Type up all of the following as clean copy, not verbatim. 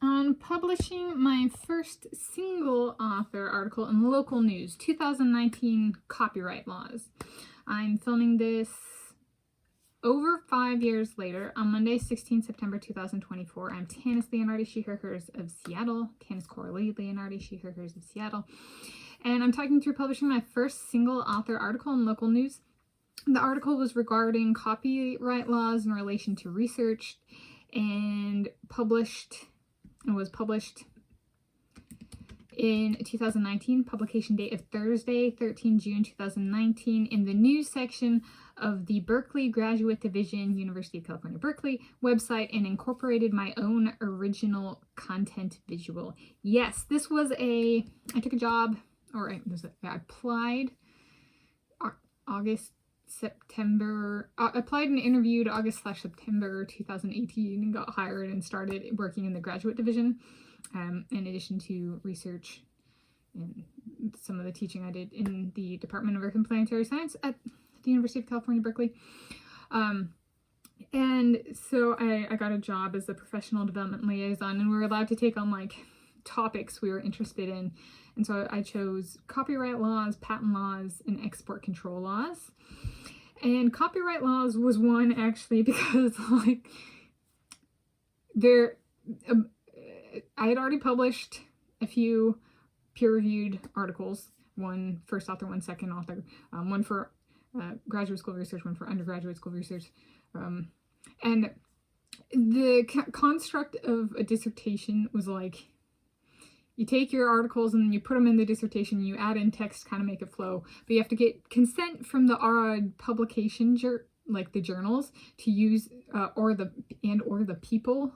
on publishing my first single author article in local news, 2019 copyright laws. I'm filming this over 5 years later on Monday, 16 September 2024. I'm Tanis Leonhardi, she, her, hers of Seattle. Tanis Coralee Leonhardi, she, her, hers of Seattle. And I'm talking through publishing my first single author article in local news. The article was regarding copyright laws in relation to research and was published in 2019, publication date of Thursday, 13 June 2019, in the news section of the Berkeley Graduate Division, University of California, Berkeley website, and incorporated my own original content visual. Yes, this was I took a job, or I applied applied and interviewed August/September 2018 and got hired and started working in the graduate division, in addition to research and some of the teaching I did in the Department of Earth and Planetary Science at the University of California, Berkeley. And so I got a job as a professional development liaison, and we were allowed to take on like topics we were interested in. And so I chose copyright laws, patent laws, and export control laws. And copyright laws was one, actually, because like I had already published a few peer-reviewed articles, one first author, one second author, one for graduate school research, one for undergraduate school research. And the construct of a dissertation was like, you take your articles and you put them in the dissertation, you add in text, kind of make it flow, but you have to get consent from the publication, like the journals, to use, or the people,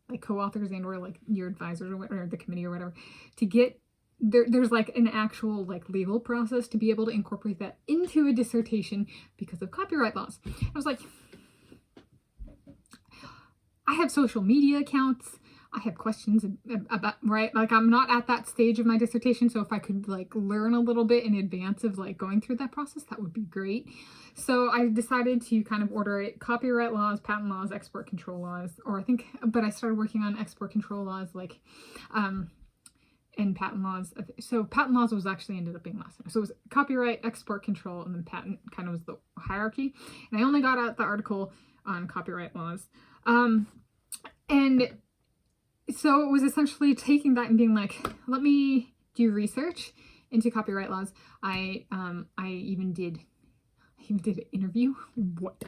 like co-authors and or like your advisors or the committee or whatever, to get, there's like an actual like legal process to be able to incorporate that into a dissertation because of copyright laws. I was like, I have social media accounts, I have questions about, right? Like I'm not at that stage of my dissertation, so if I could like learn a little bit in advance of like going through that process, that would be great. So I decided to kind of order it: copyright laws, patent laws, export control laws, but I started working on export control laws like, and patent laws. So patent laws was actually ended up being last time. So it was copyright, export control, and then patent kind of was the hierarchy. And I only got out the article on copyright laws. And so it was essentially taking that and being like, let me do research into copyright laws. I even did an interview. What?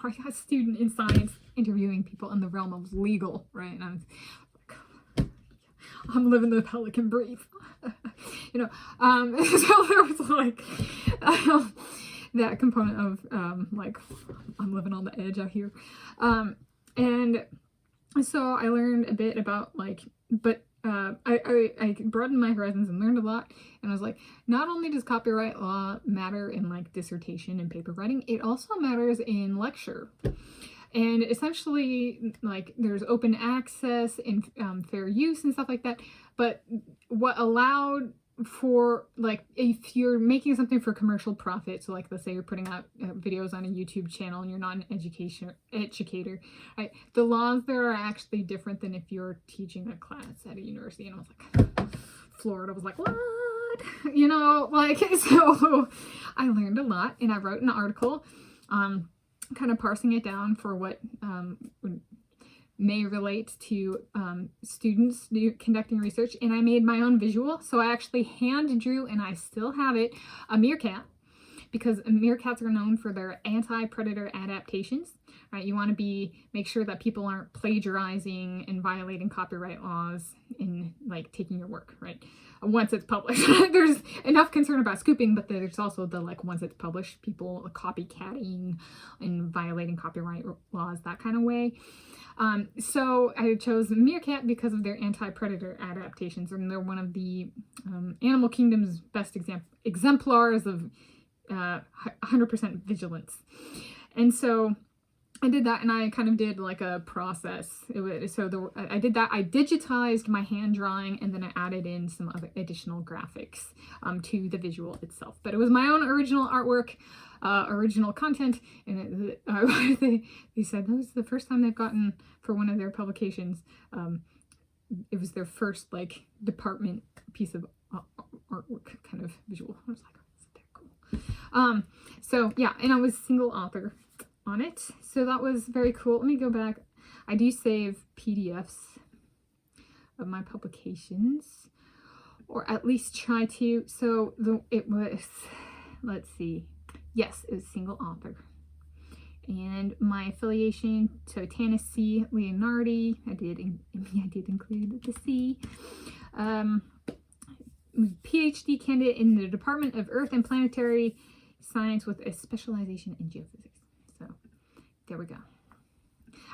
I got a student in science interviewing people in the realm of legal, right? And I was like, I'm living the Pelican brief, you know. So there was like that component of like, I'm living on the edge out here, and so I learned a bit about like, but I broadened my horizons and learned a lot. And I was like, not only does copyright law matter in like dissertation and paper writing, it also matters in lecture. And essentially, like, there's open access and fair use and stuff like that. But what allowed for, like, if you're making something for commercial profit, so like let's say you're putting out videos on a YouTube channel and you're not an educator, right? The laws there are actually different than if you're teaching a class at a university. And I was like, Florida was like, what? You know, like, so I learned a lot, and I wrote an article, kind of parsing it down for what may relate to students conducting research, and I made my own visual. So I actually hand drew, and I still have it, a meerkat, because meerkats are known for their anti-predator adaptations, right? You want to make sure that people aren't plagiarizing and violating copyright laws in like taking your work, right? Once it's published. There's enough concern about scooping, but there's also the like once it's published, people copycatting and violating copyright laws, that kind of way. So I chose meerkat because of their anti-predator adaptations, and they're one of the animal kingdom's best exemplars of 100% vigilance. And so I did that, and I kind of did like a process. I did that. I digitized my hand drawing, and then I added in some other additional graphics to the visual itself. But it was my own original artwork, original content, and they said that was the first time they've gotten, for one of their publications, it was their first like department piece of artwork, kind of visual. I was like, oh, they're cool. So yeah, and I was single author on it, so that was very cool. Let me go back. I do save PDFs of my publications, or at least try to. So it was, let's see, yes, it was single author. And my affiliation to Tanis Leonhardi, I did include the C. PhD candidate in the Department of Earth and Planetary Science with a specialization in geophysics. So there we go.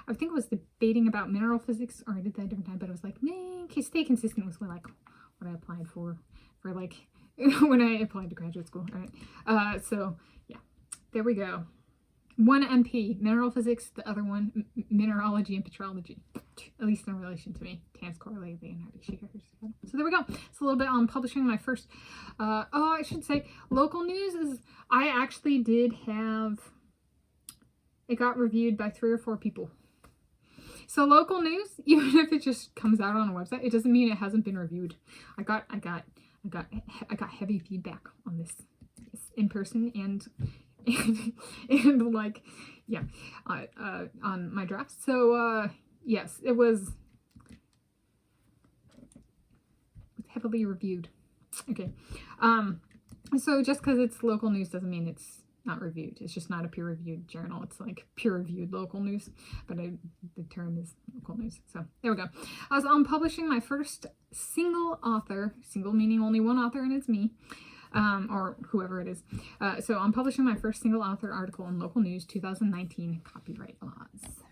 I think I was debating about mineral physics, or I did that a different time, but I was like, nah, stay consistent with like what I applied for like when I applied to graduate school. All right. So yeah, there we go. One MP, mineral physics, the other one, mineralogy and petrology, at least in relation to me. Tanis Coralee Leonhardi. So there we go. It's a little bit on publishing my first, I should say, local news is, I actually did have, it got reviewed by 3 or 4 people. So local news, even if it just comes out on a website, it doesn't mean it hasn't been reviewed. I got heavy feedback on this in person and like, yeah, on my drafts. So yes, it was heavily reviewed. Okay, so just because it's local news doesn't mean it's not reviewed. It's just not a peer-reviewed journal. It's like peer-reviewed local news, but the term is local news. So there we go. I was publishing my first single author, single meaning only one author, and it's me. Or whoever it is. So I'm publishing my first single author article in local news, 2019 copyright laws.